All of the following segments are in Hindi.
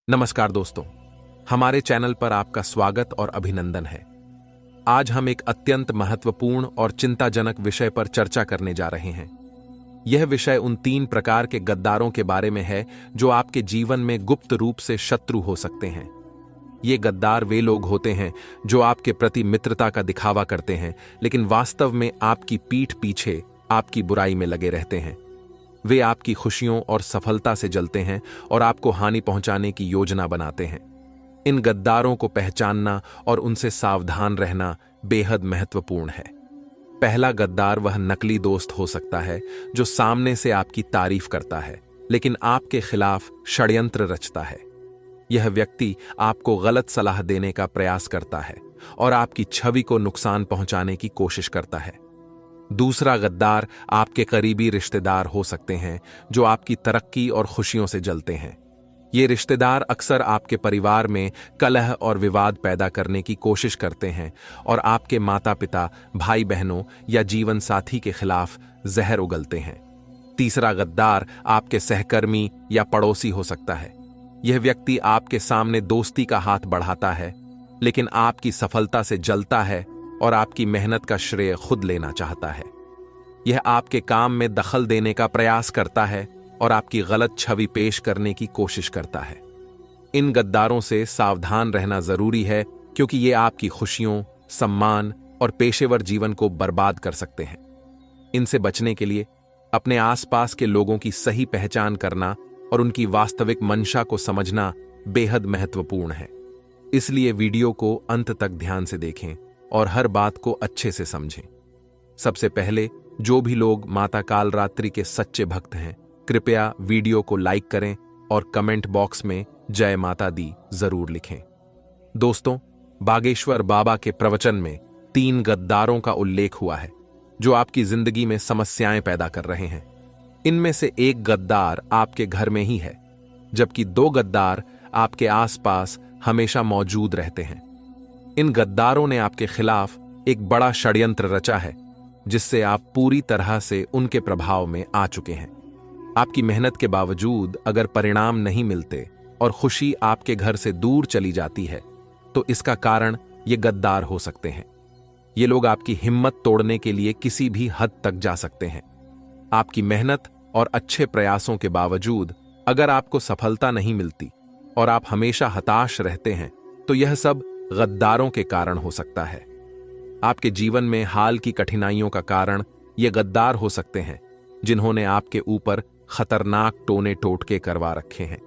नमस्कार दोस्तों, हमारे चैनल पर आपका स्वागत और अभिनंदन है। आज हम एक अत्यंत महत्वपूर्ण और चिंताजनक विषय पर चर्चा करने जा रहे हैं। यह विषय उन 3 प्रकार के गद्दारों के बारे में है जो आपके जीवन में गुप्त रूप से शत्रु हो सकते हैं। ये गद्दार वे लोग होते हैं जो आपके प्रति मित्रता का दिखावा करते हैं, लेकिन वास्तव में आपकी पीठ पीछे आपकी बुराई में लगे रहते हैं। वे आपकी खुशियों और सफलता से जलते हैं और आपको हानि पहुंचाने की योजना बनाते हैं। इन गद्दारों को पहचानना और उनसे सावधान रहना बेहद महत्वपूर्ण है। पहला गद्दार वह नकली दोस्त हो सकता है जो सामने से आपकी तारीफ करता है, लेकिन आपके खिलाफ षड्यंत्र रचता है। यह व्यक्ति आपको गलत सलाह देने का प्रयास करता है और आपकी छवि को नुकसान पहुंचाने की कोशिश करता है। दूसरा गद्दार आपके करीबी रिश्तेदार हो सकते हैं जो आपकी तरक्की और खुशियों से जलते हैं। ये रिश्तेदार अक्सर आपके परिवार में कलह और विवाद पैदा करने की कोशिश करते हैं और आपके माता पिता, भाई बहनों या जीवन साथी के खिलाफ जहर उगलते हैं। तीसरा गद्दार आपके सहकर्मी या पड़ोसी हो सकता है। यह व्यक्ति आपके सामने दोस्ती का हाथ बढ़ाता है, लेकिन आपकी सफलता से जलता है और आपकी मेहनत का श्रेय खुद लेना चाहता है। यह आपके काम में दखल देने का प्रयास करता है और आपकी गलत छवि पेश करने की कोशिश करता है। इन गद्दारों से सावधान रहना जरूरी है क्योंकि ये आपकी खुशियों, सम्मान और पेशेवर जीवन को बर्बाद कर सकते हैं। इनसे बचने के लिए अपने आसपास के लोगों की सही पहचान करना और उनकी वास्तविक मंशा को समझना बेहद महत्वपूर्ण है। इसलिए वीडियो को अंत तक ध्यान से देखें और हर बात को अच्छे से समझें। सबसे पहले, जो भी लोग माता कालरात्रि के सच्चे भक्त हैं, कृपया वीडियो को लाइक करें और कमेंट बॉक्स में जय माता दी जरूर लिखें। दोस्तों, बागेश्वर बाबा के प्रवचन में 3 गद्दारों का उल्लेख हुआ है जो आपकी जिंदगी में समस्याएं पैदा कर रहे हैं। इनमें से एक गद्दार आपके घर में ही है, जबकि 2 गद्दार आपके आसपास हमेशा मौजूद रहते हैं। इन गद्दारों ने आपके खिलाफ एक बड़ा षड्यंत्र रचा है, जिससे आप पूरी तरह से उनके प्रभाव में आ चुके हैं। आपकी मेहनत के बावजूद अगर परिणाम नहीं मिलते और खुशी आपके घर से दूर चली जाती है, तो इसका कारण ये गद्दार हो सकते हैं। ये लोग आपकी हिम्मत तोड़ने के लिए किसी भी हद तक जा सकते हैं। आपकी मेहनत और अच्छे प्रयासों के बावजूद अगर आपको सफलता नहीं मिलती और आप हमेशा हताश रहते हैं, तो यह सब गद्दारों के कारण हो सकता है। आपके जीवन में हाल की कठिनाइयों का कारण ये गद्दार हो सकते हैं जिन्होंने आपके ऊपर खतरनाक टोने टोटके करवा रखे हैं।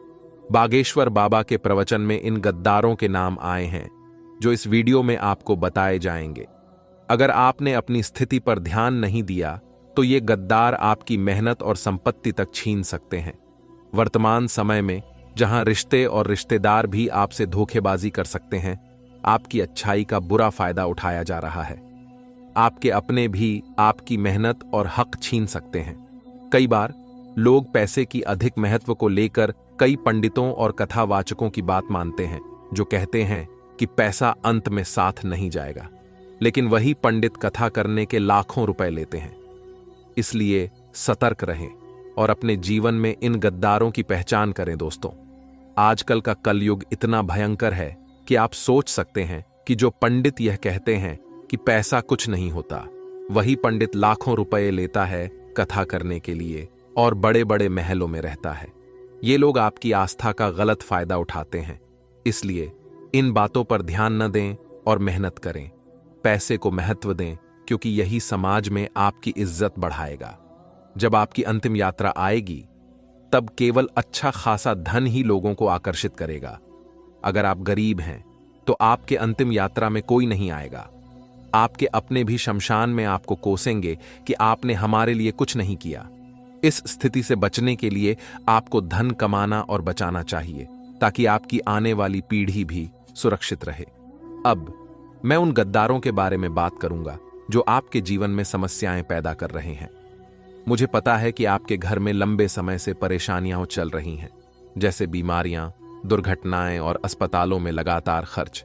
बागेश्वर बाबा के प्रवचन में इन गद्दारों के नाम आए हैं जो इस वीडियो में आपको बताए जाएंगे। अगर आपने अपनी स्थिति पर ध्यान नहीं दिया तो ये गद्दार आपकी मेहनत और संपत्ति तक छीन सकते हैं। वर्तमान समय में जहां रिश्ते और रिश्तेदार भी आपसे धोखेबाजी कर सकते हैं, आपकी अच्छाई का बुरा फायदा उठाया जा रहा है। आपके अपने भी आपकी मेहनत और हक छीन सकते हैं। कई बार लोग पैसे की अधिक महत्व को लेकर कई पंडितों और कथावाचकों की बात मानते हैं जो कहते हैं कि पैसा अंत में साथ नहीं जाएगा, लेकिन वही पंडित कथा करने के लाखों रुपए लेते हैं। इसलिए सतर्क रहें और अपने जीवन में इन गद्दारों की पहचान करें। दोस्तों, आजकल का कलयुग इतना भयंकर है कि आप सोच सकते हैं कि जो पंडित यह कहते हैं कि पैसा कुछ नहीं होता, वही पंडित लाखों रुपए लेता है कथा करने के लिए और बड़े बड़े महलों में रहता है। ये लोग आपकी आस्था का गलत फायदा उठाते हैं। इसलिए इन बातों पर ध्यान न दें और मेहनत करें। पैसे को महत्व दें क्योंकि यही समाज में आपकी इज्जत बढ़ाएगा। जब आपकी अंतिम यात्रा आएगी, तब केवल अच्छा खासा धन ही लोगों को आकर्षित करेगा। अगर आप गरीब हैं तो आपके अंतिम यात्रा में कोई नहीं आएगा। आपके अपने भी शमशान में आपको कोसेंगे कि आपने हमारे लिए कुछ नहीं किया। इस स्थिति से बचने के लिए आपको धन कमाना और बचाना चाहिए ताकि आपकी आने वाली पीढ़ी भी सुरक्षित रहे। अब मैं उन गद्दारों के बारे में बात करूंगा जो आपके जीवन में समस्याएं पैदा कर रहे हैं। मुझे पता है कि आपके घर में लंबे समय से परेशानियां चल रही हैं, जैसे बीमारियां, दुर्घटनाएं और अस्पतालों में लगातार खर्च।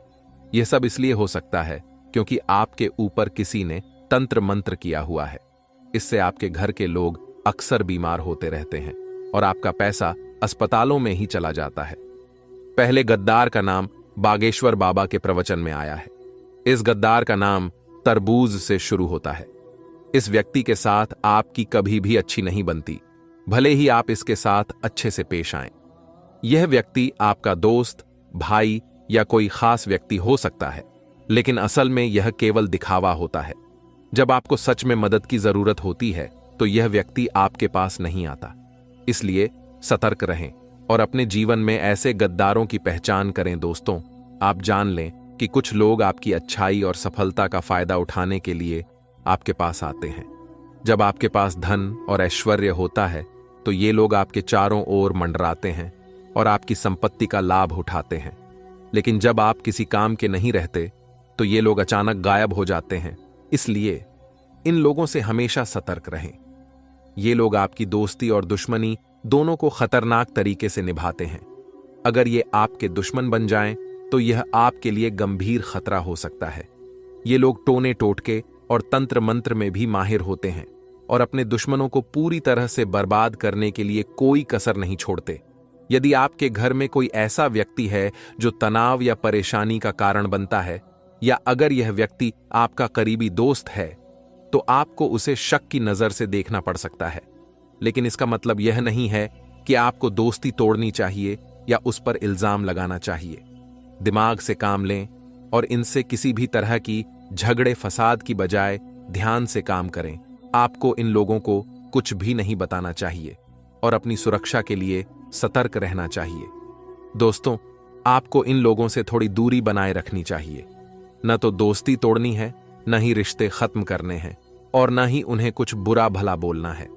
यह सब इसलिए हो सकता है क्योंकि आपके ऊपर किसी ने तंत्र मंत्र किया हुआ है। इससे आपके घर के लोग अक्सर बीमार होते रहते हैं और आपका पैसा अस्पतालों में ही चला जाता है। पहले गद्दार का नाम बागेश्वर बाबा के प्रवचन में आया है। इस गद्दार का नाम तरबूज से शुरू होता है। इस व्यक्ति के साथ आपकी कभी भी अच्छी नहीं बनती, भले ही आप इसके साथ अच्छे से पेश आएं। यह व्यक्ति आपका दोस्त, भाई या कोई खास व्यक्ति हो सकता है, लेकिन असल में यह केवल दिखावा होता है। जब आपको सच में मदद की जरूरत होती है तो यह व्यक्ति आपके पास नहीं आता। इसलिए सतर्क रहें और अपने जीवन में ऐसे गद्दारों की पहचान करें। दोस्तों, आप जान लें कि कुछ लोग आपकी अच्छाई और सफलता का फायदा उठाने के लिए आपके पास आते हैं। जब आपके पास धन और ऐश्वर्य होता है तो ये लोग आपके चारों ओर मंडराते हैं और आपकी संपत्ति का लाभ उठाते हैं। लेकिन जब आप किसी काम के नहीं रहते तो ये लोग अचानक गायब हो जाते हैं। इसलिए इन लोगों से हमेशा सतर्क रहें। ये लोग आपकी दोस्ती और दुश्मनी दोनों को खतरनाक तरीके से निभाते हैं। अगर ये आपके दुश्मन बन जाएं तो यह आपके लिए गंभीर खतरा हो सकता है। ये लोग टोने टोटके और तंत्र मंत्र में भी माहिर होते हैं और अपने दुश्मनों को पूरी तरह से बर्बाद करने के लिए कोई कसर नहीं छोड़ते। यदि आपके घर में कोई ऐसा व्यक्ति है जो तनाव या परेशानी का कारण बनता है, या अगर यह व्यक्ति आपका करीबी दोस्त है, तो आपको उसे शक की नजर से देखना पड़ सकता है। लेकिन इसका मतलब यह नहीं है कि आपको दोस्ती तोड़नी चाहिए या उस पर इल्जाम लगाना चाहिए। दिमाग से काम लें और इनसे किसी भी तरह की झगड़े फसाद की बजाय ध्यान से काम करें। आपको इन लोगों को कुछ भी नहीं बताना चाहिए और अपनी सुरक्षा के लिए सतर्क रहना चाहिए। दोस्तों, आपको इन लोगों से थोड़ी दूरी बनाए रखनी चाहिए। न तो दोस्ती तोड़नी है, न ही रिश्ते खत्म करने हैं, और न ही उन्हें कुछ बुरा भला बोलना है।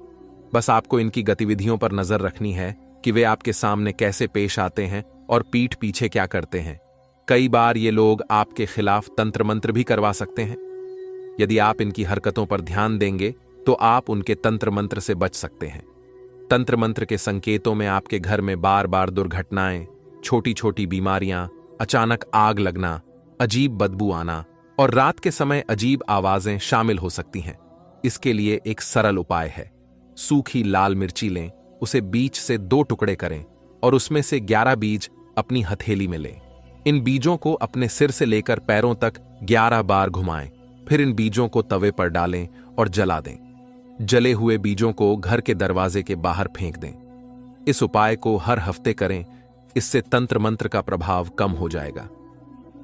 बस आपको इनकी गतिविधियों पर नजर रखनी है कि वे आपके सामने कैसे पेश आते हैं और पीठ पीछे क्या करते हैं। कई बार ये लोग आपके खिलाफ तंत्र मंत्र भी करवा सकते हैं। यदि आप इनकी हरकतों पर ध्यान देंगे तो आप उनके तंत्र मंत्र से बच सकते हैं। तंत्र मंत्र के संकेतों में आपके घर में बार बार दुर्घटनाएं, छोटी छोटी बीमारियां, अचानक आग लगना, अजीब बदबू आना और रात के समय अजीब आवाजें शामिल हो सकती हैं। इसके लिए एक सरल उपाय है। सूखी लाल मिर्ची लें, उसे बीच से 2 टुकड़े करें और उसमें से 11 बीज अपनी हथेली में लें। इन बीजों को अपने सिर से लेकर पैरों तक 11 बार घुमाएं। फिर इन बीजों को तवे पर डालें और जला दें। जले हुए बीजों को घर के दरवाजे के बाहर फेंक दें। इस उपाय को हर हफ्ते करें, इससे तंत्र मंत्र का प्रभाव कम हो जाएगा।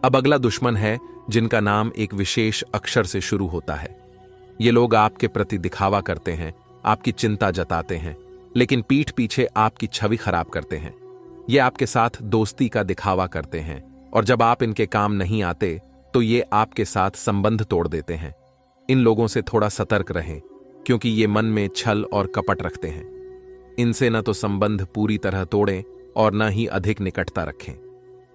अब अगला दुश्मन है जिनका नाम एक विशेष अक्षर से शुरू होता है। ये लोग आपके प्रति दिखावा करते हैं, आपकी चिंता जताते हैं, लेकिन पीठ पीछे आपकी छवि खराब करते हैं। ये आपके साथ दोस्ती का दिखावा करते हैं और जब आप इनके काम नहीं आते तो ये आपके साथ संबंध तोड़ देते हैं। इन लोगों से थोड़ा सतर्क रहें क्योंकि ये मन में छल और कपट रखते हैं। इनसे न तो संबंध पूरी तरह तोड़ें और न ही अधिक निकटता रखें।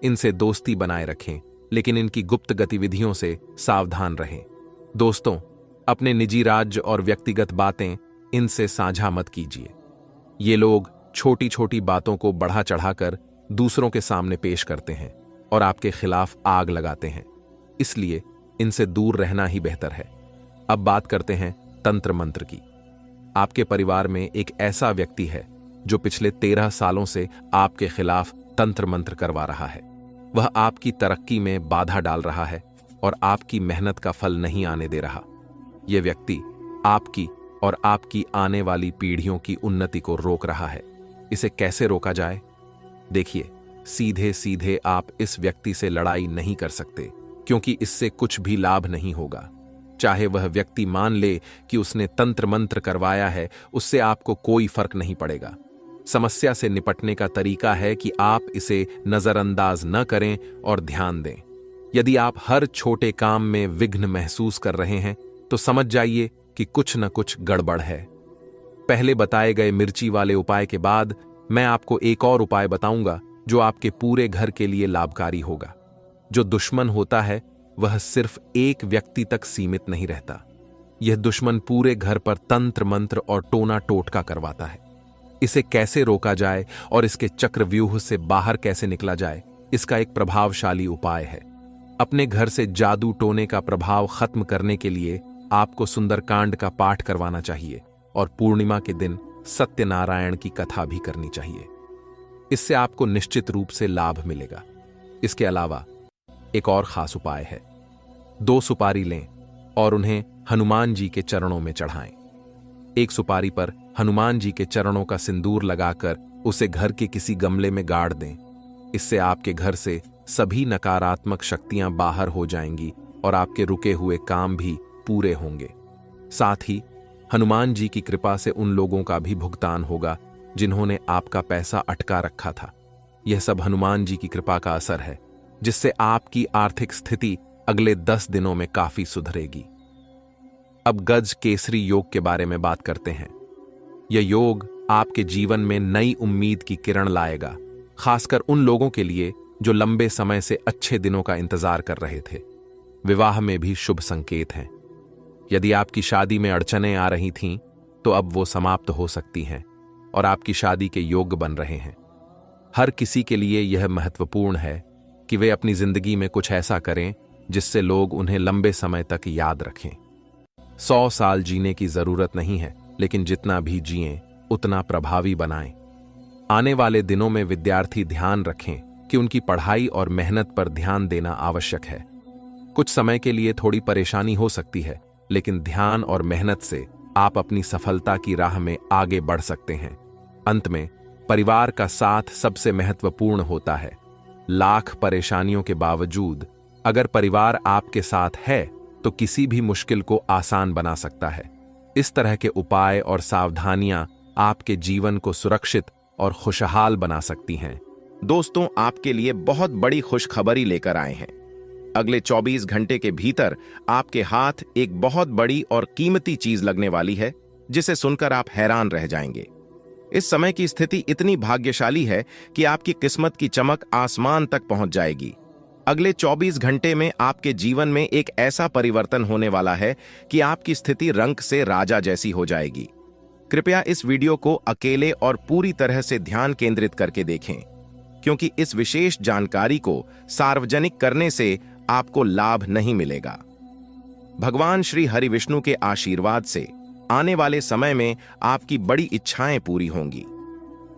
इनसे दोस्ती बनाए रखें, लेकिन इनकी गुप्त गतिविधियों से सावधान रहें। दोस्तों, अपने निजी राज्य और व्यक्तिगत बातें इनसे साझा मत कीजिए। ये लोग छोटी छोटी बातों को बढ़ा चढ़ाकर दूसरों के सामने पेश करते हैं और आपके खिलाफ आग लगाते हैं। इसलिए इनसे दूर रहना ही बेहतर है। अब बात करते हैं तंत्र मंत्र की। आपके परिवार में एक ऐसा व्यक्ति है जो पिछले 13 सालों से आपके खिलाफ तंत्र मंत्र करवा रहा है। वह आपकी तरक्की में बाधा डाल रहा है और आपकी मेहनत का फल नहीं आने दे रहा। यह व्यक्ति आपकी और आपकी आने वाली पीढ़ियों की उन्नति को रोक रहा है। इसे कैसे रोका जाए? देखिए, सीधे सीधे आप इस व्यक्ति से लड़ाई नहीं कर सकते क्योंकि इससे कुछ भी लाभ नहीं होगा। चाहे वह व्यक्ति मान ले कि उसने तंत्र मंत्र करवाया है, उससे आपको कोई फर्क नहीं पड़ेगा। समस्या से निपटने का तरीका है कि आप इसे नजरअंदाज न करें और ध्यान दें। यदि आप हर छोटे काम में विघ्न महसूस कर रहे हैं तो समझ जाइए कि कुछ न कुछ गड़बड़ है। पहले बताए गए मिर्ची वाले उपाय के बाद मैं आपको एक और उपाय बताऊंगा जो आपके पूरे घर के लिए लाभकारी होगा। जो दुश्मन होता है वह सिर्फ एक व्यक्ति तक सीमित नहीं रहता। यह दुश्मन पूरे घर पर तंत्र मंत्र और टोना टोटका करवाता है। इसे कैसे रोका जाए और इसके चक्रव्यूह से बाहर कैसे निकला जाए, इसका एक प्रभावशाली उपाय है। अपने घर से जादू टोने का प्रभाव खत्म करने के लिए आपको सुंदरकांड का पाठ करवाना चाहिए और पूर्णिमा के दिन सत्यनारायण की कथा भी करनी चाहिए। इससे आपको निश्चित रूप से लाभ मिलेगा। इसके अलावा एक और खास उपाय है। 2 सुपारी लें और उन्हें हनुमान जी के चरणों में चढ़ाएं। एक सुपारी पर हनुमान जी के चरणों का सिंदूर लगाकर उसे घर के किसी गमले में गाड़ दें। इससे आपके घर से सभी नकारात्मक शक्तियां बाहर हो जाएंगी और आपके रुके हुए काम भी पूरे होंगे। साथ ही हनुमान जी की कृपा से उन लोगों का भी भुगतान होगा जिन्होंने आपका पैसा अटका रखा था। यह सब हनुमान जी की कृपा का असर है, जिससे आपकी आर्थिक स्थिति अगले 10 दिनों में काफी सुधरेगी। अब गज केसरी योग के बारे में बात करते हैं। यह योग आपके जीवन में नई उम्मीद की किरण लाएगा, खासकर उन लोगों के लिए जो लंबे समय से अच्छे दिनों का इंतजार कर रहे थे। विवाह में भी शुभ संकेत हैं। यदि आपकी शादी में अड़चनें आ रही थीं, तो अब वो समाप्त हो सकती हैं और आपकी शादी के योग्य बन रहे हैं। हर किसी के लिए यह महत्वपूर्ण है कि वे अपनी जिंदगी में कुछ ऐसा करें जिससे लोग उन्हें लंबे समय तक याद रखें। 100 साल जीने की जरूरत नहीं है, लेकिन जितना भी जिएं उतना प्रभावी बनाएं। आने वाले दिनों में विद्यार्थी ध्यान रखें कि उनकी पढ़ाई और मेहनत पर ध्यान देना आवश्यक है। कुछ समय के लिए थोड़ी परेशानी हो सकती है, लेकिन ध्यान और मेहनत से आप अपनी सफलता की राह में आगे बढ़ सकते हैं। अंत में परिवार का साथ सबसे महत्वपूर्ण होता है। लाख परेशानियों के बावजूद अगर परिवार आपके साथ है तो किसी भी मुश्किल को आसान बना सकता है। इस तरह के उपाय और सावधानियां आपके जीवन को सुरक्षित और खुशहाल बना सकती हैं। दोस्तों, आपके लिए बहुत बड़ी खुशखबरी लेकर आए हैं। अगले 24 घंटे के भीतर आपके हाथ एक बहुत बड़ी और कीमती चीज लगने वाली है, जिसे सुनकर आप हैरान रह जाएंगे। इस समय की स्थिति इतनी भाग्यशाली है कि आपकी किस्मत की चमक आसमान तक पहुंच जाएगी। अगले 24 घंटे में आपके जीवन में एक ऐसा परिवर्तन होने वाला है कि आपकी स्थिति रंक से राजा जैसी हो जाएगी। कृपया इस वीडियो को अकेले और पूरी तरह से ध्यान केंद्रित करके देखें, क्योंकि इस विशेष जानकारी को सार्वजनिक करने से आपको लाभ नहीं मिलेगा। भगवान श्री हरि विष्णु के आशीर्वाद से आने वाले समय में आपकी बड़ी इच्छाएं पूरी होंगी।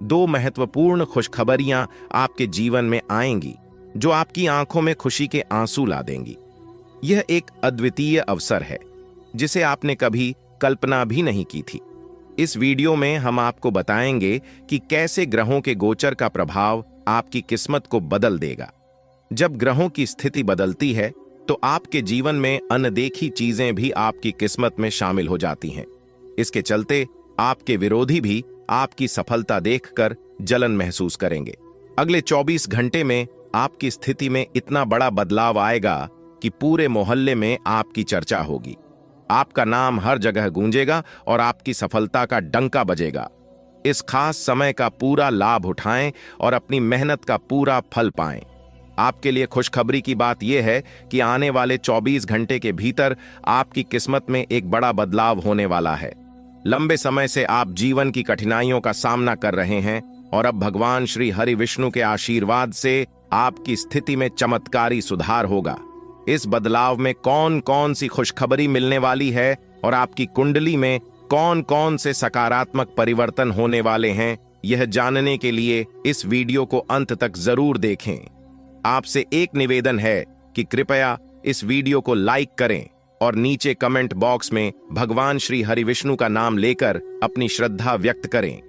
2 महत्वपूर्ण खुशखबरियां आपके जीवन में आएंगी जो आपकी आंखों में खुशी के आंसू ला देंगी। यह एक अद्वितीय अवसर है जिसे आपने कभी कल्पना भी नहीं की थी। इस वीडियो में हम आपको बताएंगे कि कैसे ग्रहों के गोचर का प्रभाव आपकी किस्मत को बदल देगा। जब ग्रहों की स्थिति बदलती है तो आपके जीवन में अनदेखी चीजें भी आपकी किस्मत में शामिल हो जाती हैं। इसके चलते आपके विरोधी भी आपकी सफलता देखकर जलन महसूस करेंगे। अगले 24 घंटे में आपकी स्थिति में इतना बड़ा बदलाव आएगा कि पूरे मोहल्ले में आपकी चर्चा होगी। आपका नाम हर जगह गूंजेगा और आपकी सफलता का डंका बजेगा। इस खास समय का पूरा लाभ उठाएं और अपनी मेहनत का पूरा फल पाएं। आपके लिए खुशखबरी की बात यह है कि आने वाले 24 घंटे के भीतर आपकी किस्मत में एक बड़ा बदलाव होने वाला है। लंबे समय से आप जीवन की कठिनाइयों का सामना कर रहे हैं और अब भगवान श्री हरि विष्णु के आशीर्वाद से आपकी स्थिति में चमत्कारी सुधार होगा। इस बदलाव में कौन कौन सी खुशखबरी मिलने वाली है और आपकी कुंडली में कौन कौन से सकारात्मक परिवर्तन होने वाले हैं, यह जानने के लिए इस वीडियो को अंत तक जरूर देखें। आपसे एक निवेदन है कि कृपया इस वीडियो को लाइक करें और नीचे कमेंट बॉक्स में भगवान श्री हरि विष्णु का नाम लेकर अपनी श्रद्धा व्यक्त करें।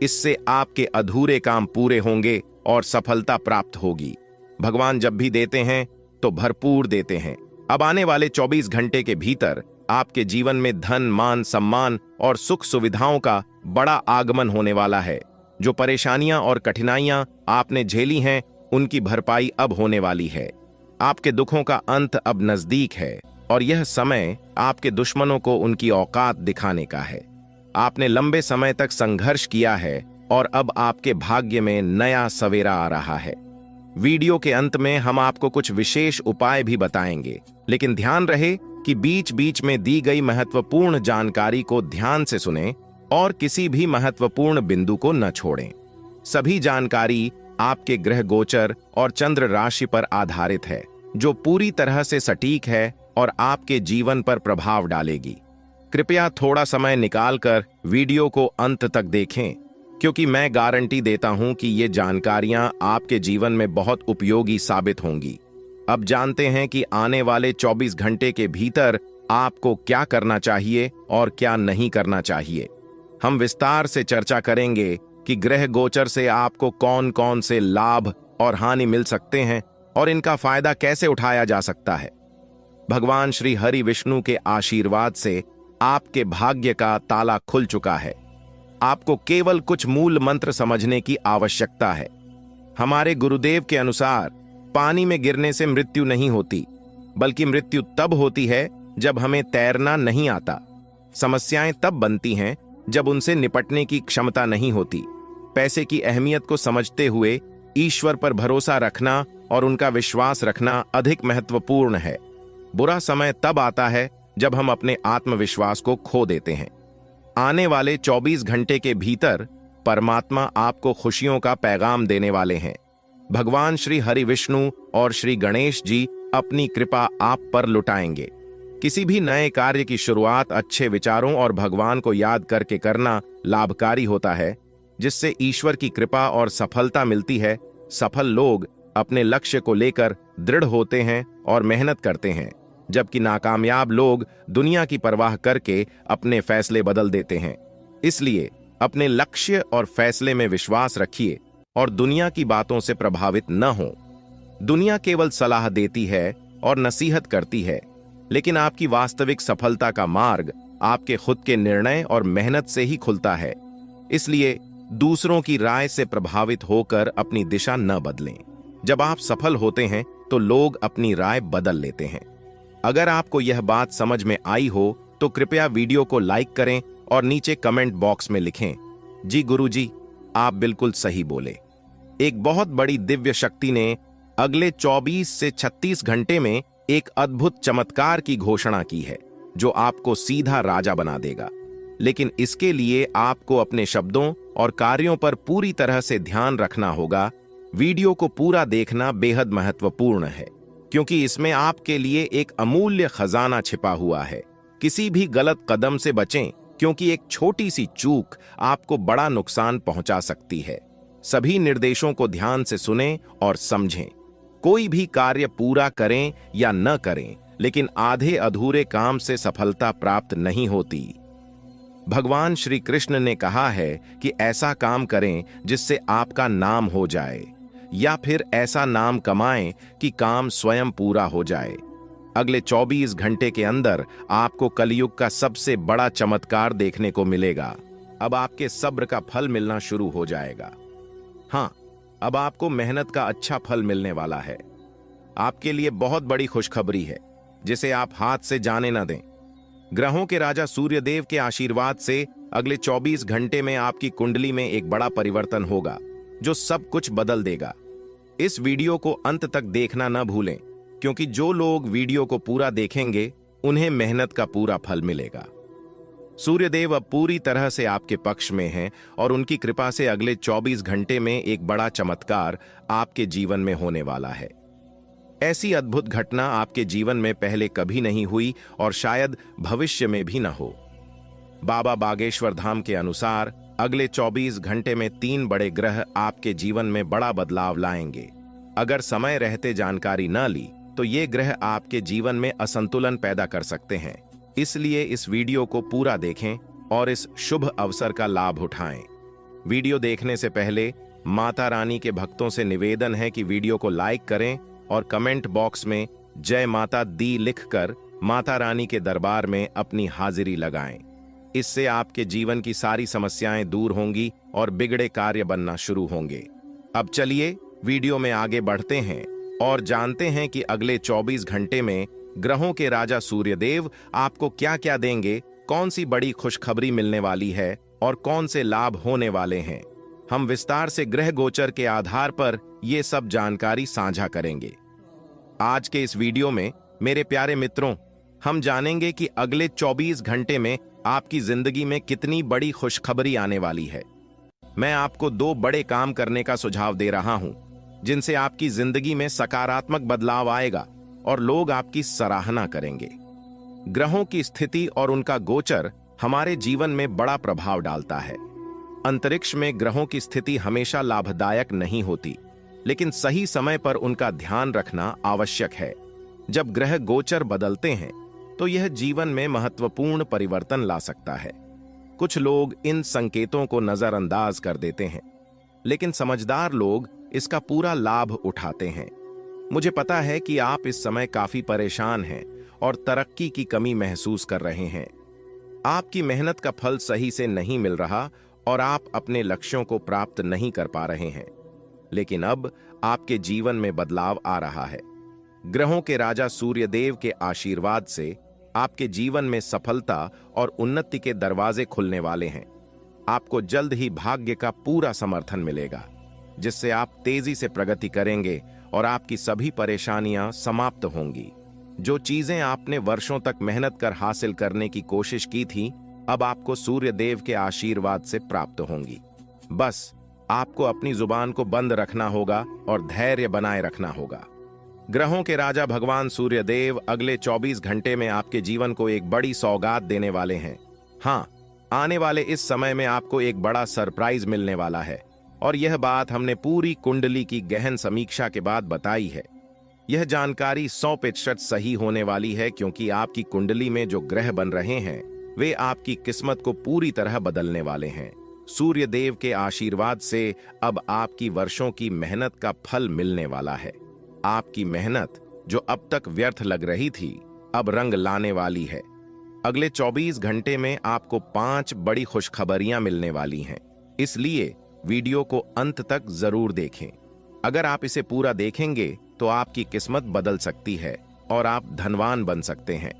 इससे आपके अधूरे काम पूरे होंगे और सफलता प्राप्त होगी। भगवान जब भी देते हैं तो भरपूर देते हैं। अब आने वाले 24 घंटे के भीतर आपके जीवन में धन, मान, सम्मान और सुख सुविधाओं का बड़ा आगमन होने वाला है। जो परेशानियां और कठिनाइयां आपने झेली हैं, उनकी भरपाई अब होने वाली है। आपके दुखों का अंत अब नजदीक है और यह समय आपके दुश्मनों को उनकी औकात दिखाने का है। आपने लंबे समय तक संघर्ष किया है और अब आपके भाग्य में नया सवेरा आ रहा है। वीडियो के अंत में हम आपको कुछ विशेष उपाय भी बताएंगे, लेकिन ध्यान रहे कि बीच बीच में दी गई महत्वपूर्ण जानकारी को ध्यान से सुनें और किसी भी महत्वपूर्ण बिंदु को न छोड़ें। सभी जानकारी आपके ग्रह गोचर और चंद्र राशि पर आधारित है, जो पूरी तरह से सटीक है और आपके जीवन पर प्रभाव डालेगी। कृपया थोड़ा समय निकालकर वीडियो को अंत तक देखें, क्योंकि मैं गारंटी देता हूं कि ये जानकारियां आपके जीवन में बहुत उपयोगी साबित होंगी। अब जानते हैं कि आने वाले 24 घंटे के भीतर आपको क्या करना चाहिए और क्या नहीं करना चाहिए। हम विस्तार से चर्चा करेंगे कि ग्रह गोचर से आपको कौन कौन से लाभ और हानि मिल सकते हैं और इनका फायदा कैसे उठाया जा सकता है। भगवान श्री हरि विष्णु के आशीर्वाद से आपके भाग्य का ताला खुल चुका है। आपको केवल कुछ मूल मंत्र समझने की आवश्यकता है। हमारे गुरुदेव के अनुसार पानी में गिरने से मृत्यु नहीं होती, बल्कि मृत्यु तब होती है जब हमें तैरना नहीं आता। समस्याएं तब बनती हैं जब उनसे निपटने की क्षमता नहीं होती। पैसे की अहमियत को समझते हुए ईश्वर पर भरोसा रखना और उनका विश्वास रखना अधिक महत्वपूर्ण है। बुरा समय तब आता है जब हम अपने आत्मविश्वास को खो देते हैं। आने वाले 24 घंटे के भीतर परमात्मा आपको खुशियों का पैगाम देने वाले हैं। भगवान श्री हरि विष्णु और श्री गणेश जी अपनी कृपा आप पर लुटाएंगे। किसी भी नए कार्य की शुरुआत अच्छे विचारों और भगवान को याद करके करना लाभकारी होता है, जिससे ईश्वर की कृपा और सफलता मिलती है। सफल लोग अपने लक्ष्य को लेकर दृढ़ होते हैं और मेहनत करते हैं, जबकि नाकामयाब लोग दुनिया की परवाह करके अपने फैसले बदल देते हैं। इसलिए अपने लक्ष्य और फैसले में विश्वास रखिए और दुनिया की बातों से प्रभावित न हो। दुनिया केवल सलाह देती है और नसीहत करती है, लेकिन आपकी वास्तविक सफलता का मार्ग आपके खुद के निर्णय और मेहनत से ही खुलता है। इसलिए दूसरों की राय से प्रभावित होकर अपनी दिशा न बदलें। जब आप सफल होते हैं तो लोग अपनी राय बदल लेते हैं। अगर आपको यह बात समझ में आई हो तो कृपया वीडियो को लाइक करें और नीचे कमेंट बॉक्स में लिखें, जी गुरुजी, आप बिल्कुल सही बोले। एक बहुत बड़ी दिव्य शक्ति ने अगले 24 से 36 घंटे में एक अद्भुत चमत्कार की घोषणा की है, जो आपको सीधा राजा बना देगा। लेकिन इसके लिए आपको अपने शब्दों और कार्यों पर पूरी तरह से ध्यान रखना होगा। वीडियो को पूरा देखना बेहद महत्वपूर्ण है, क्योंकि इसमें आपके लिए एक अमूल्य खजाना छिपा हुआ है। किसी भी गलत कदम से बचें, क्योंकि एक छोटी सी चूक आपको बड़ा नुकसान पहुंचा सकती है। सभी निर्देशों को ध्यान से सुनें और समझें। कोई भी कार्य पूरा करें या न करें, लेकिन आधे अधूरे काम से सफलता प्राप्त नहीं होती। भगवान श्री कृष्ण ने कहा है कि ऐसा काम करें जिससे आपका नाम हो जाए, या फिर ऐसा नाम कमाएं कि काम स्वयं पूरा हो जाए। अगले 24 घंटे के अंदर आपको कलयुग का सबसे बड़ा चमत्कार देखने को मिलेगा। अब आपके सब्र का फल मिलना शुरू हो जाएगा। हाँ, अब आपको मेहनत का अच्छा फल मिलने वाला है। आपके लिए बहुत बड़ी खुशखबरी है, जिसे आप हाथ से जाने न दें। ग्रहों के राजा सूर्यदेव के आशीर्वाद से अगले 24 घंटे में आपकी कुंडली में एक बड़ा परिवर्तन होगा, जो सब कुछ बदल देगा। इस वीडियो को अंत तक देखना न भूलें, क्योंकि जो लोग वीडियो को पूरा देखेंगे उन्हें मेहनत का पूरा फल मिलेगा। सूर्यदेव अब पूरी तरह से आपके पक्ष में हैं और उनकी कृपा से अगले 24 घंटे में एक बड़ा चमत्कार आपके जीवन में होने वाला है। ऐसी अद्भुत घटना आपके जीवन में पहले कभी नहीं हुई और शायद भविष्य में भी न हो। बाबा बागेश्वर धाम के अनुसार अगले 24 घंटे में 3 बड़े ग्रह आपके जीवन में बड़ा बदलाव लाएंगे। अगर समय रहते जानकारी न ली तो ये ग्रह आपके जीवन में असंतुलन पैदा कर सकते हैं। इसलिए इस वीडियो को पूरा देखें और इस शुभ अवसर का लाभ उठाएं। वीडियो देखने से पहले माता रानी के भक्तों से निवेदन है कि वीडियो को लाइक करें और कमेंट बॉक्स में जय माता दी लिखकर माता रानी के दरबार में अपनी हाजिरी लगाएं। इससे आपके जीवन की सारी समस्याएं दूर होंगी और बिगड़े कार्य बनना शुरू होंगे। अब चलिए वीडियो में आगे बढ़ते हैं और जानते हैं कि अगले 24 घंटे में ग्रहों के राजा सूर्यदेव आपको क्या क्या देंगे, कौन सी बड़ी खुशखबरी मिलने वाली है और कौन से लाभ होने वाले हैं। हम विस्तार से ग्रह गोचर के आधार पर ये सब जानकारी साझा करेंगे। आज के इस वीडियो में मेरे प्यारे मित्रों, हम जानेंगे कि अगले 24 घंटे में आपकी जिंदगी में कितनी बड़ी खुशखबरी आने वाली है। मैं आपको 2 बड़े काम करने का सुझाव दे रहा हूं, जिनसे आपकी जिंदगी में सकारात्मक बदलाव आएगा और लोग आपकी सराहना करेंगे। ग्रहों की स्थिति और उनका गोचर हमारे जीवन में बड़ा प्रभाव डालता है। अंतरिक्ष में ग्रहों की स्थिति हमेशा लाभदायक नहीं होती, लेकिन सही समय पर उनका ध्यान रखना आवश्यक है। जब ग्रह गोचर बदलते हैं तो यह जीवन में महत्वपूर्ण परिवर्तन ला सकता है। कुछ लोग इन संकेतों को नजरअंदाज कर देते हैं, लेकिन समझदार लोग इसका पूरा लाभ उठाते हैं। मुझे पता है कि आप इस समय काफी परेशान हैं और तरक्की की कमी महसूस कर रहे हैं। आपकी मेहनत का फल सही से नहीं मिल रहा और आप अपने लक्ष्यों को प्राप्त नहीं कर पा रहे हैं। लेकिन अब आपके जीवन में बदलाव आ रहा है। ग्रहों के राजा सूर्यदेव के आशीर्वाद से आपके जीवन में सफलता और उन्नति के दरवाजे खुलने वाले हैं। आपको जल्द ही भाग्य का पूरा समर्थन मिलेगा, जिससे आप तेजी से प्रगति करेंगे और आपकी सभी परेशानियां समाप्त होंगी। जो चीजें आपने वर्षों तक मेहनत कर हासिल करने की कोशिश की थी, अब आपको सूर्यदेव के आशीर्वाद से प्राप्त होंगी। बस आपको अपनी जुबान को बंद रखना होगा और धैर्य बनाए रखना होगा। ग्रहों के राजा भगवान सूर्यदेव अगले 24 घंटे में आपके जीवन को एक बड़ी सौगात देने वाले हैं। हाँ, आने वाले इस समय में आपको एक बड़ा सरप्राइज मिलने वाला है, और यह बात हमने पूरी कुंडली की गहन समीक्षा के बाद बताई है। यह जानकारी 100% सही होने वाली है, क्योंकि आपकी कुंडली में जो ग्रह बन रहे हैं वे आपकी किस्मत को पूरी तरह बदलने वाले हैं। सूर्यदेव के आशीर्वाद से अब आपकी वर्षों की मेहनत का फल मिलने वाला है। आपकी मेहनत जो अब तक व्यर्थ लग रही थी, अब रंग लाने वाली है। अगले 24 घंटे में आपको 5 बड़ी खुशखबरियां मिलने वाली हैं, इसलिए वीडियो को अंत तक जरूर देखें। अगर आप इसे पूरा देखेंगे तो आपकी किस्मत बदल सकती है और आप धनवान बन सकते हैं।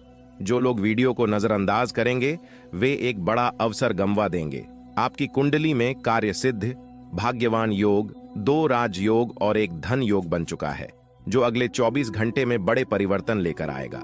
जो लोग वीडियो को नजरअंदाज करेंगे वे एक बड़ा अवसर गंवा देंगे। आपकी कुंडली में कार्य सिद्ध, भाग्यवान योग, 2 राजयोग और एक धन योग बन चुका है, जो अगले 24 घंटे में बड़े परिवर्तन लेकर आएगा।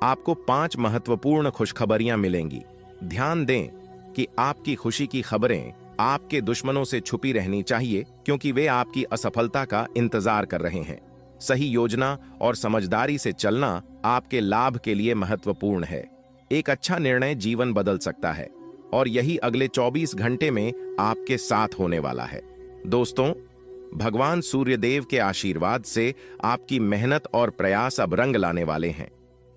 आपको 5 महत्वपूर्ण खुशखबरियां मिलेंगी। ध्यान दें कि आपकी खुशी की खबरें आपके दुश्मनों से छुपी रहनी चाहिए, क्योंकि वे आपकी असफलता का इंतजार कर रहे हैं। सही योजना और समझदारी से चलना आपके लाभ के लिए महत्वपूर्ण है। एक अच्छा निर्णय जीवन बदल सकता है, और यही अगले 24 घंटे में आपके साथ होने वाला है। दोस्तों, भगवान सूर्यदेव के आशीर्वाद से आपकी मेहनत और प्रयास अब रंग लाने वाले हैं।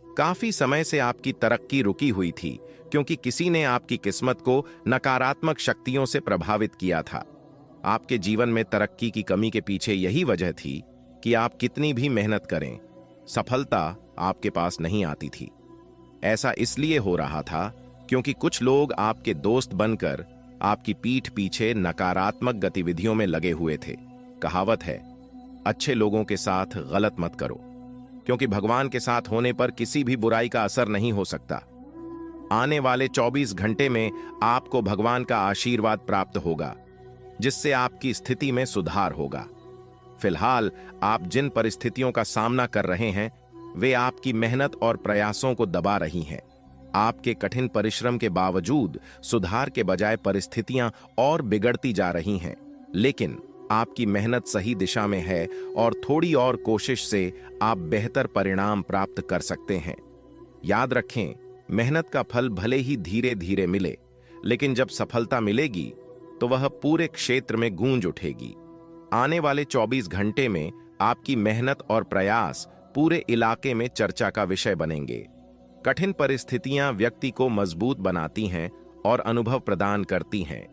काफी समय से आपकी तरक्की रुकी हुई थी, क्योंकि किसी ने आपकी किस्मत को नकारात्मक शक्तियों से प्रभावित किया था। आपके जीवन में तरक्की की कमी के पीछे यही वजह थी कि आप कितनी भी मेहनत करें, सफलता आपके पास नहीं आती थी। ऐसा इसलिए हो रहा था क्योंकि कुछ लोग आपके दोस्त बनकर आपकी पीठ पीछे नकारात्मक गतिविधियों में लगे हुए थे। कहावत है, अच्छे लोगों के साथ गलत मत करो, क्योंकि भगवान के साथ होने पर किसी भी बुराई का असर नहीं हो सकता। आने वाले 24 घंटे में आपको भगवान का आशीर्वाद प्राप्त होगा, जिससे आपकी स्थिति में सुधार होगा। फिलहाल आप जिन परिस्थितियों का सामना कर रहे हैं वे आपकी मेहनत और प्रयासों को दबा रही हैं। आपके कठिन परिश्रम के बावजूद सुधार के बजाय परिस्थितियां और बिगड़ती जा रही हैं, लेकिन आपकी मेहनत सही दिशा में है और थोड़ी और कोशिश से आप बेहतर परिणाम प्राप्त कर सकते हैं। याद रखें, मेहनत का फल भले ही धीरे धीरे मिले, लेकिन जब सफलता मिलेगी तो वह पूरे क्षेत्र में गूंज उठेगी। आने वाले 24 घंटे में आपकी मेहनत और प्रयास पूरे इलाके में चर्चा का विषय बनेंगे। कठिन परिस्थितियां व्यक्ति को मजबूत बनाती हैं और अनुभव प्रदान करती हैं।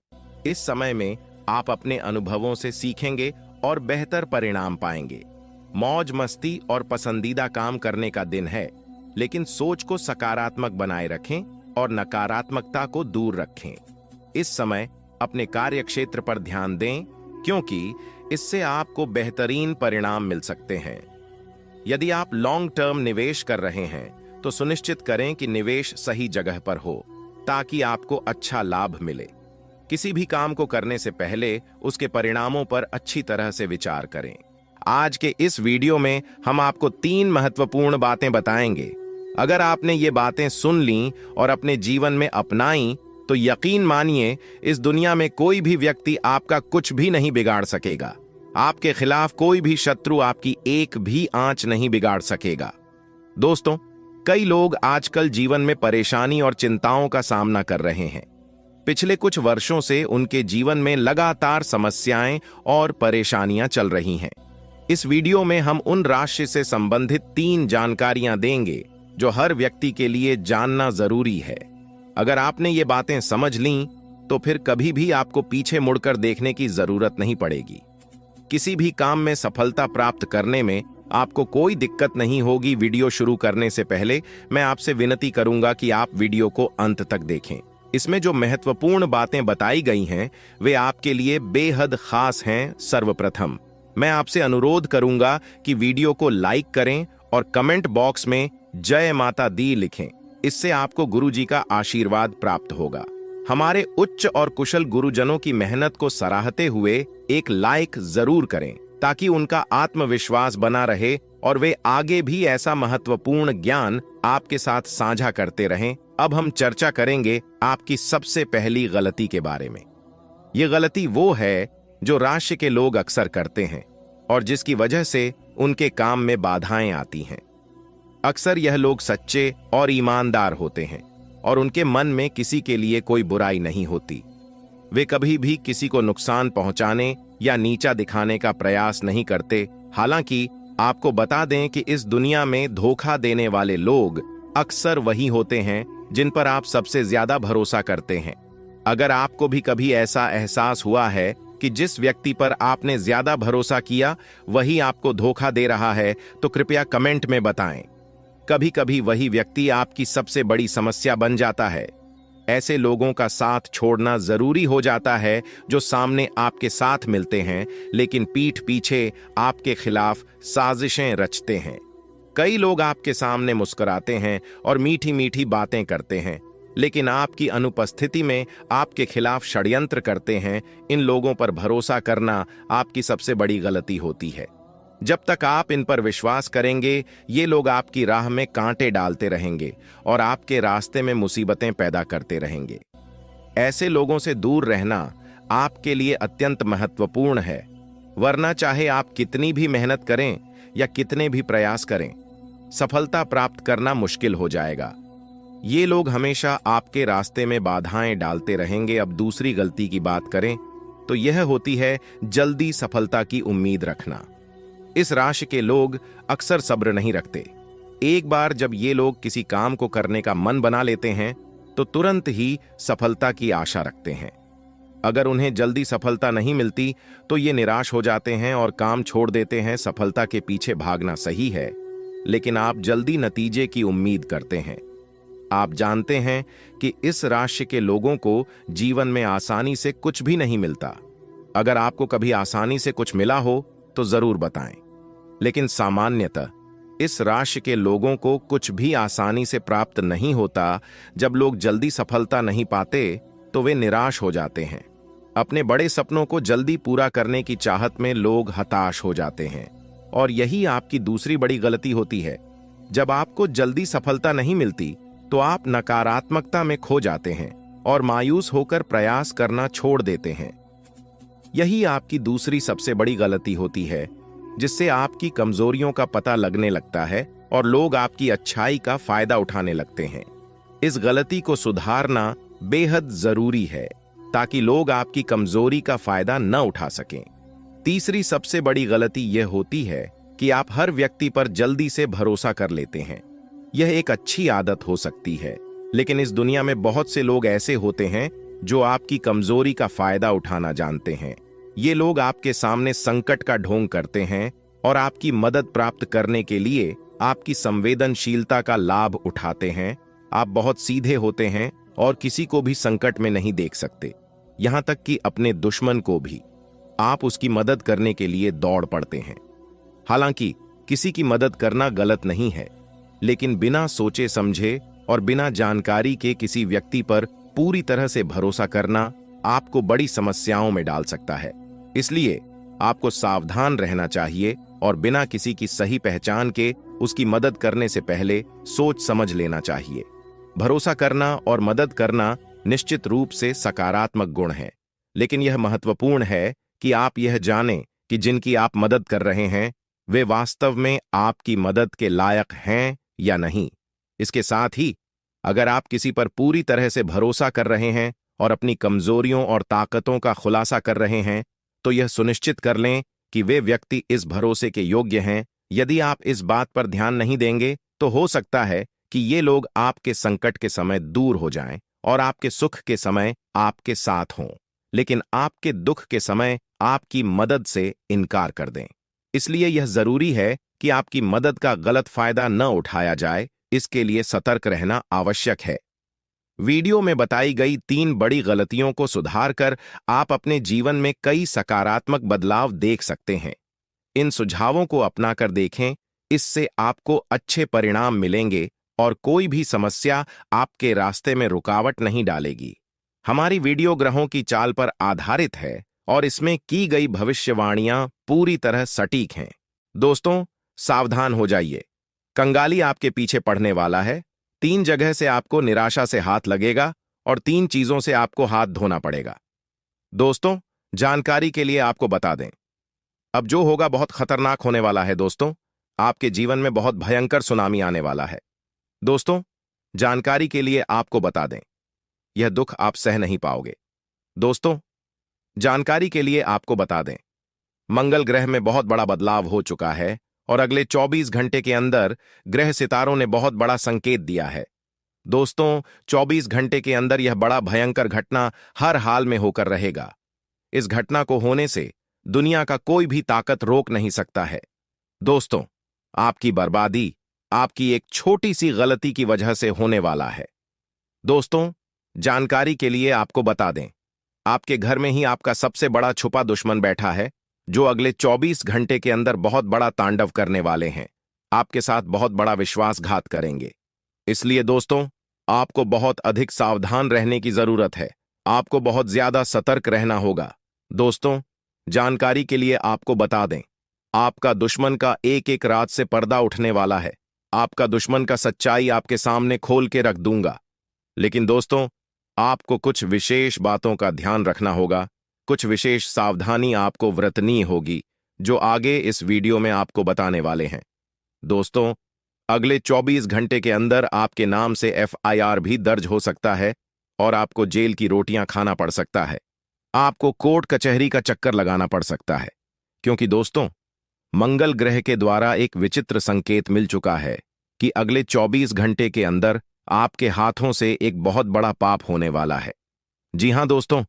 इस समय में आप अपने अनुभवों से सीखेंगे और बेहतर परिणाम पाएंगे। मौज मस्ती और पसंदीदा काम करने का दिन है, लेकिन सोच को सकारात्मक बनाए रखें और नकारात्मकता को दूर रखें। इस समय अपने कार्य क्षेत्र पर ध्यान दें, क्योंकि इससे आपको बेहतरीन परिणाम मिल सकते हैं। यदि आप लॉन्ग टर्म निवेश कर रहे हैं तो सुनिश्चित करें कि निवेश सही जगह पर हो, ताकि आपको अच्छा लाभ मिले। किसी भी काम को करने से पहले उसके परिणामों पर अच्छी तरह से विचार करें। आज के इस वीडियो में हम आपको 3 महत्वपूर्ण बातें बताएंगे। अगर आपने ये बातें सुन लीं और अपने जीवन में अपनाई तो यकीन मानिए, इस दुनिया में कोई भी व्यक्ति आपका कुछ भी नहीं बिगाड़ सकेगा। आपके खिलाफ कोई भी शत्रु आपकी एक भी आंच नहीं बिगाड़ सकेगा। दोस्तों, कई लोग आजकल जीवन में परेशानी और चिंताओं का सामना कर रहे हैं। पिछले कुछ वर्षों से उनके जीवन में लगातार समस्याएं और परेशानियां चल रही हैं। इस वीडियो में हम उन राशि से संबंधित 3 जानकारियां देंगे जो हर व्यक्ति के लिए जानना जरूरी है। अगर आपने ये बातें समझ लीं तो फिर कभी भी आपको पीछे मुड़कर देखने की जरूरत नहीं पड़ेगी। किसी भी काम में सफलता प्राप्त करने में आपको कोई दिक्कत नहीं होगी। वीडियो शुरू करने से पहले मैं आपसे विनती करूंगा कि आप वीडियो को अंत तक देखें। इसमें जो महत्वपूर्ण बातें बताई गई हैं वे आपके लिए बेहद खास हैं। सर्वप्रथम मैं आपसे अनुरोध करूंगा कि वीडियो को लाइक करें और कमेंट बॉक्स में जय माता दी लिखें। इससे आपको गुरुजी का आशीर्वाद प्राप्त होगा। हमारे उच्च और कुशल गुरुजनों की मेहनत को सराहते हुए एक लाइक जरूर करें ताकि उनका आत्मविश्वास बना रहे और वे आगे भी ऐसा महत्वपूर्ण ज्ञान आपके साथ साझा करते रहें। अब हम चर्चा करेंगे आपकी सबसे पहली गलती के बारे में। ये गलती वो है जो राशि के लोग अक्सर करते हैं और जिसकी वजह से उनके काम में बाधाएं आती हैं। अक्सर यह लोग सच्चे और ईमानदार होते हैं और उनके मन में किसी के लिए कोई बुराई नहीं होती। वे कभी भी किसी को नुकसान पहुंचाने या नीचा दिखाने का प्रयास नहीं करते। हालांकि आपको बता दें कि इस दुनिया में धोखा देने वाले लोग अक्सर वही होते हैं जिन पर आप सबसे ज्यादा भरोसा करते हैं। अगर आपको भी कभी ऐसा एहसास हुआ है कि जिस व्यक्ति पर आपने ज्यादा भरोसा किया वही आपको धोखा दे रहा है तो कृपया कमेंट में बताएं। कभी कभी वही व्यक्ति आपकी सबसे बड़ी समस्या बन जाता है। ऐसे लोगों का साथ छोड़ना जरूरी हो जाता है जो सामने आपके साथ मिलते हैं लेकिन पीठ पीछे आपके खिलाफ साजिशें रचते हैं। कई लोग आपके सामने मुस्कुराते हैं और मीठी मीठी बातें करते हैं लेकिन आपकी अनुपस्थिति में आपके खिलाफ षड्यंत्र करते हैं। इन लोगों पर भरोसा करना आपकी सबसे बड़ी गलती होती है। जब तक आप इन पर विश्वास करेंगे ये लोग आपकी राह में कांटे डालते रहेंगे और आपके रास्ते में मुसीबतें पैदा करते रहेंगे। ऐसे लोगों से दूर रहना आपके लिए अत्यंत महत्वपूर्ण है, वरना चाहे आप कितनी भी मेहनत करें या कितने भी प्रयास करें, सफलता प्राप्त करना मुश्किल हो जाएगा। ये लोग हमेशा आपके रास्ते में बाधाएं डालते रहेंगे। अब दूसरी गलती की बात करें तो यह होती है जल्दी सफलता की उम्मीद रखना। इस राशि के लोग अक्सर सब्र नहीं रखते। एक बार जब ये लोग किसी काम को करने का मन बना लेते हैं तो तुरंत ही सफलता की आशा रखते हैं। अगर उन्हें जल्दी सफलता नहीं मिलती तो ये निराश हो जाते हैं और काम छोड़ देते हैं। सफलता के पीछे भागना सही है लेकिन आप जल्दी नतीजे की उम्मीद करते हैं। आप जानते हैं कि इस राशि के लोगों को जीवन में आसानी से कुछ भी नहीं मिलता। अगर आपको कभी आसानी से कुछ मिला हो तो जरूर बताएं, लेकिन सामान्यतः इस राशि के लोगों को कुछ भी आसानी से प्राप्त नहीं होता। जब लोग जल्दी सफलता नहीं पाते तो वे निराश हो जाते हैं। अपने बड़े सपनों को जल्दी पूरा करने की चाहत में लोग हताश हो जाते हैं और यही आपकी दूसरी बड़ी गलती होती है। जब आपको जल्दी सफलता नहीं मिलती तो आप नकारात्मकता में खो जाते हैं और मायूस होकर प्रयास करना छोड़ देते हैं। यही आपकी दूसरी सबसे बड़ी गलती होती है जिससे आपकी कमजोरियों का पता लगने लगता है और लोग आपकी अच्छाई का फायदा उठाने लगते हैं। इस गलती को सुधारना बेहद जरूरी है ताकि लोग आपकी कमजोरी का फायदा न उठा सकें। तीसरी सबसे बड़ी गलती यह होती है कि आप हर व्यक्ति पर जल्दी से भरोसा कर लेते हैं। यह एक अच्छी आदत हो सकती है लेकिन इस दुनिया में बहुत से लोग ऐसे होते हैं जो आपकी कमजोरी का फायदा उठाना जानते हैं। ये लोग आपके सामने संकट का ढोंग करते हैं और आपकी मदद प्राप्त करने के लिए आपकी संवेदनशीलता का लाभ उठाते हैं। आप बहुत सीधे होते हैं और किसी को भी संकट में नहीं देख सकते, यहां तक कि अपने दुश्मन को भी। आप उसकी मदद करने के लिए दौड़ पड़ते हैं। हालांकि किसी की मदद करना गलत नहीं है, लेकिन बिना सोचे समझे और बिना जानकारी के किसी व्यक्ति पर पूरी तरह से भरोसा करना आपको बड़ी समस्याओं में डाल सकता है। इसलिए आपको सावधान रहना चाहिए और बिना किसी की सही पहचान के उसकी मदद करने से पहले सोच समझ लेना चाहिए। भरोसा करना और मदद करना निश्चित रूप से सकारात्मक गुण है, लेकिन यह महत्वपूर्ण है कि आप यह जानें कि जिनकी आप मदद कर रहे हैं वे वास्तव में आपकी मदद के लायक हैं या नहीं। इसके साथ ही अगर आप किसी पर पूरी तरह से भरोसा कर रहे हैं और अपनी कमजोरियों और ताकतों का खुलासा कर रहे हैं, तो यह सुनिश्चित कर लें कि वे व्यक्ति इस भरोसे के योग्य हैं। यदि आप इस बात पर ध्यान नहीं देंगे तो हो सकता है कि ये लोग आपके संकट के समय दूर हो जाएं और आपके सुख के समय आपके साथ हों, लेकिन आपके दुख के समय आपकी मदद से इनकार कर दें। इसलिए यह जरूरी है कि आपकी मदद का गलत फायदा न उठाया जाए। इसके लिए सतर्क रहना आवश्यक है। वीडियो में बताई गई 3 बड़ी गलतियों को सुधारकर आप अपने जीवन में कई सकारात्मक बदलाव देख सकते हैं। इन सुझावों को अपनाकर देखें, इससे आपको अच्छे परिणाम मिलेंगे और कोई भी समस्या आपके रास्ते में रुकावट नहीं डालेगी। हमारी वीडियो ग्रहों की चाल पर आधारित है और इसमें की गई भविष्यवाणियां पूरी तरह सटीक हैं। दोस्तों, सावधान हो जाइए। कंगाली आपके पीछे पड़ने वाला है। 3 जगह से आपको निराशा से हाथ लगेगा और 3 चीजों से आपको हाथ धोना पड़ेगा। दोस्तों, जानकारी के लिए आपको बता दें, अब जो होगा बहुत खतरनाक होने वाला है। दोस्तों, आपके जीवन में बहुत भयंकर सुनामी आने वाला है। दोस्तों, जानकारी के लिए आपको बता दें, यह दुख आप सह नहीं पाओगे। दोस्तों, जानकारी के लिए आपको बता दें, मंगल ग्रह में बहुत बड़ा बदलाव हो चुका है और अगले 24 घंटे के अंदर ग्रह सितारों ने बहुत बड़ा संकेत दिया है। दोस्तों, 24 घंटे के अंदर यह बड़ा भयंकर घटना हर हाल में होकर रहेगा। इस घटना को होने से दुनिया का कोई भी ताकत रोक नहीं सकता है। दोस्तों, आपकी बर्बादी आपकी एक छोटी सी गलती की वजह से होने वाला है। दोस्तों, जानकारी के लिए आपको बता दें, आपके घर में ही आपका सबसे बड़ा छुपा दुश्मन बैठा है, जो अगले 24 घंटे के अंदर बहुत बड़ा तांडव करने वाले हैं। आपके साथ बहुत बड़ा विश्वासघात करेंगे। इसलिए दोस्तों, आपको बहुत अधिक सावधान रहने की जरूरत है। आपको बहुत ज्यादा सतर्क रहना होगा। दोस्तों, जानकारी के लिए आपको बता दें, आपका दुश्मन का एक एक रात से पर्दा उठने वाला है। आपका दुश्मन का सच्चाई आपके सामने खोल के रख दूंगा। लेकिन दोस्तों, आपको कुछ विशेष बातों का ध्यान रखना होगा। कुछ विशेष सावधानी आपको बरतनी होगी, जो आगे इस वीडियो में आपको बताने वाले हैं। दोस्तों, अगले 24 घंटे के अंदर आपके नाम से FIR भी दर्ज हो सकता है और आपको जेल की रोटियां खाना पड़ सकता है। आपको कोर्ट कचहरी का चक्कर लगाना पड़ सकता है, क्योंकि दोस्तों, मंगल ग्रह के द्वारा एक विचित्र संकेत मिल चुका है कि अगले 24 घंटे के अंदर आपके हाथों से एक बहुत बड़ा पाप होने वाला है। जी हां दोस्तों,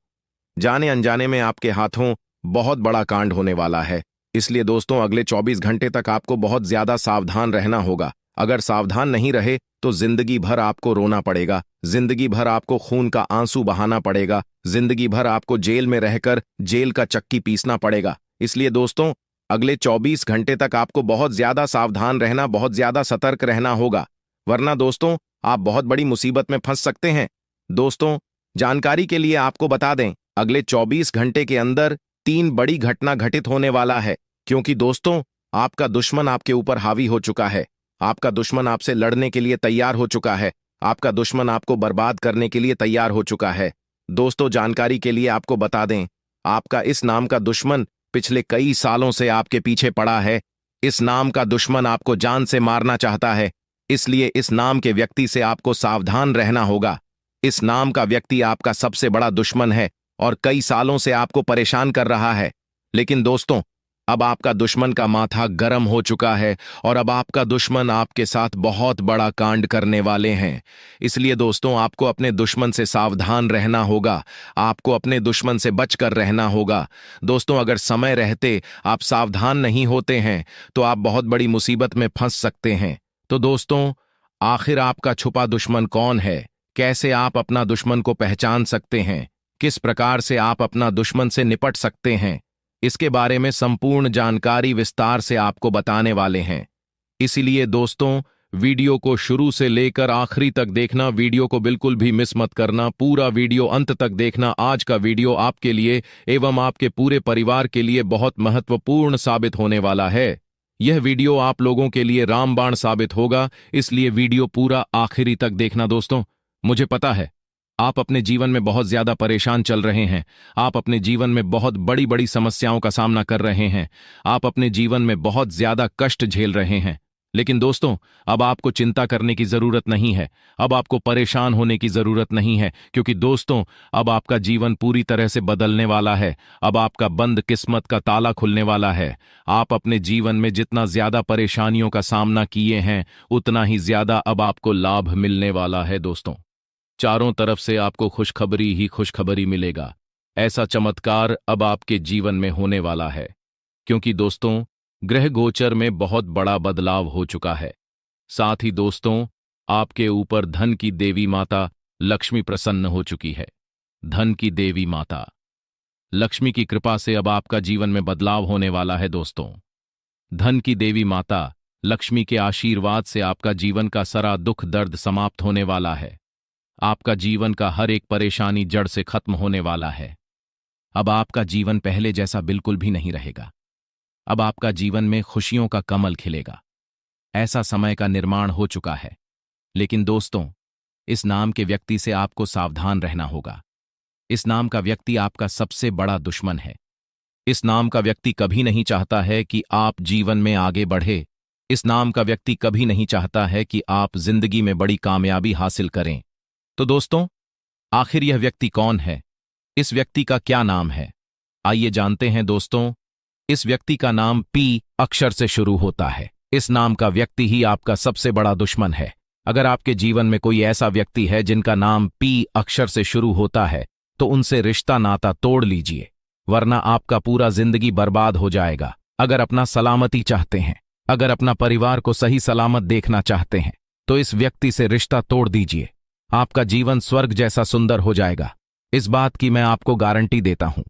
जाने अनजाने में आपके हाथों बहुत बड़ा कांड होने वाला है। इसलिए दोस्तों, अगले 24 घंटे तक आपको बहुत ज्यादा सावधान रहना होगा। अगर सावधान नहीं रहे तो जिंदगी भर आपको रोना पड़ेगा, जिंदगी भर आपको खून का आंसू बहाना पड़ेगा, जिंदगी भर आपको जेल में रहकर जेल का चक्की पीसना पड़ेगा। इसलिए दोस्तों, अगले 24 घंटे तक आपको बहुत ज्यादा सावधान रहना, बहुत ज्यादा सतर्क रहना होगा, वरना दोस्तों आप बहुत बड़ी मुसीबत में फंस सकते हैं। दोस्तों, जानकारी के लिए आपको बता दें, अगले 24 घंटे के अंदर 3 बड़ी घटना घटित होने वाला है, क्योंकि दोस्तों, आपका दुश्मन आपके ऊपर हावी हो चुका है। आपका दुश्मन आपसे लड़ने के लिए तैयार हो चुका है। आपका दुश्मन आपको बर्बाद करने के लिए तैयार हो चुका है। दोस्तों, जानकारी के लिए आपको बता दें, आपका इस नाम का दुश्मन पिछले कई सालों से आपके पीछे पड़ा है। इस नाम का दुश्मन आपको जान से मारना चाहता है। इसलिए इस नाम के व्यक्ति से आपको सावधान रहना होगा। इस नाम का व्यक्ति आपका सबसे बड़ा दुश्मन है और कई सालों से आपको परेशान कर रहा है। लेकिन दोस्तों, अब आपका दुश्मन का माथा गर्म हो चुका है और अब आपका दुश्मन आपके साथ बहुत बड़ा कांड करने वाले हैं। इसलिए दोस्तों, आपको अपने दुश्मन से सावधान रहना होगा। आपको अपने दुश्मन से बचकर रहना होगा। दोस्तों, अगर समय रहते आप सावधान नहीं होते हैं तो आप बहुत बड़ी मुसीबत में फंस सकते हैं। तो दोस्तों, आखिर आपका छुपा दुश्मन कौन है? कैसे आप अपना दुश्मन को पहचान सकते हैं? किस प्रकार से आप अपना दुश्मन से निपट सकते हैं? इसके बारे में संपूर्ण जानकारी विस्तार से आपको बताने वाले हैं। इसीलिए दोस्तों, वीडियो को शुरू से लेकर आखिरी तक देखना, वीडियो को बिल्कुल भी मिस मत करना, पूरा वीडियो अंत तक देखना। आज का वीडियो आपके लिए एवं आपके पूरे परिवार के लिए बहुत महत्वपूर्ण साबित होने वाला है। यह वीडियो आप लोगों के लिए रामबाण साबित होगा, इसलिए वीडियो पूरा आखिरी तक देखना। दोस्तों, मुझे पता है आप अपने जीवन में बहुत ज्यादा परेशान चल रहे हैं। आप अपने जीवन में बहुत बड़ी बड़ी समस्याओं का सामना कर रहे हैं। आप अपने जीवन में बहुत ज्यादा कष्ट झेल रहे हैं। लेकिन दोस्तों, अब आपको चिंता करने की जरूरत नहीं है, अब आपको परेशान होने की जरूरत नहीं है, क्योंकि दोस्तों, अब आपका जीवन पूरी तरह से बदलने वाला है। अब आपका बंद किस्मत का ताला खुलने वाला है। आप अपने जीवन में जितना ज्यादा परेशानियों का सामना किए हैं, उतना ही ज्यादा अब आपको लाभ मिलने वाला है। दोस्तों, चारों तरफ से आपको खुशखबरी ही खुशखबरी मिलेगा। ऐसा चमत्कार अब आपके जीवन में होने वाला है, क्योंकि दोस्तों, ग्रह गोचर में बहुत बड़ा बदलाव हो चुका है। साथ ही दोस्तों, आपके ऊपर धन की देवी माता लक्ष्मी प्रसन्न हो चुकी है। धन की देवी माता लक्ष्मी की कृपा से अब आपका जीवन में बदलाव होने वाला है। दोस्तों, धन की देवी माता लक्ष्मी के आशीर्वाद से आपका जीवन का सारा दुख दर्द समाप्त होने वाला है। आपका जीवन का हर एक परेशानी जड़ से खत्म होने वाला है। अब आपका जीवन पहले जैसा बिल्कुल भी नहीं रहेगा। अब आपका जीवन में खुशियों का कमल खिलेगा। ऐसा समय का निर्माण हो चुका है। लेकिन दोस्तों, इस नाम के व्यक्ति से आपको सावधान रहना होगा। इस नाम का व्यक्ति आपका सबसे बड़ा दुश्मन है। इस नाम का व्यक्ति कभी नहीं चाहता है कि आप जीवन में आगे बढ़े। इस नाम का व्यक्ति कभी नहीं चाहता है कि आप जिंदगी में बड़ी कामयाबी हासिल करें। तो दोस्तों, आखिर यह व्यक्ति कौन है? इस व्यक्ति का क्या नाम है? आइए जानते हैं। दोस्तों, इस व्यक्ति का नाम पी अक्षर से शुरू होता है। इस नाम का व्यक्ति ही आपका सबसे बड़ा दुश्मन है। अगर आपके जीवन में कोई ऐसा व्यक्ति है जिनका नाम पी अक्षर से शुरू होता है, तो उनसे रिश्ता नाता तोड़ लीजिए, वरना आपका पूरा जिंदगी बर्बाद हो जाएगा। अगर अपना सलामती चाहते हैं, अगर अपना परिवार को सही सलामत देखना चाहते हैं, तो इस व्यक्ति से रिश्ता तोड़ दीजिए। आपका जीवन स्वर्ग जैसा सुंदर हो जाएगा। इस बात की मैं आपको गारंटी देता हूं।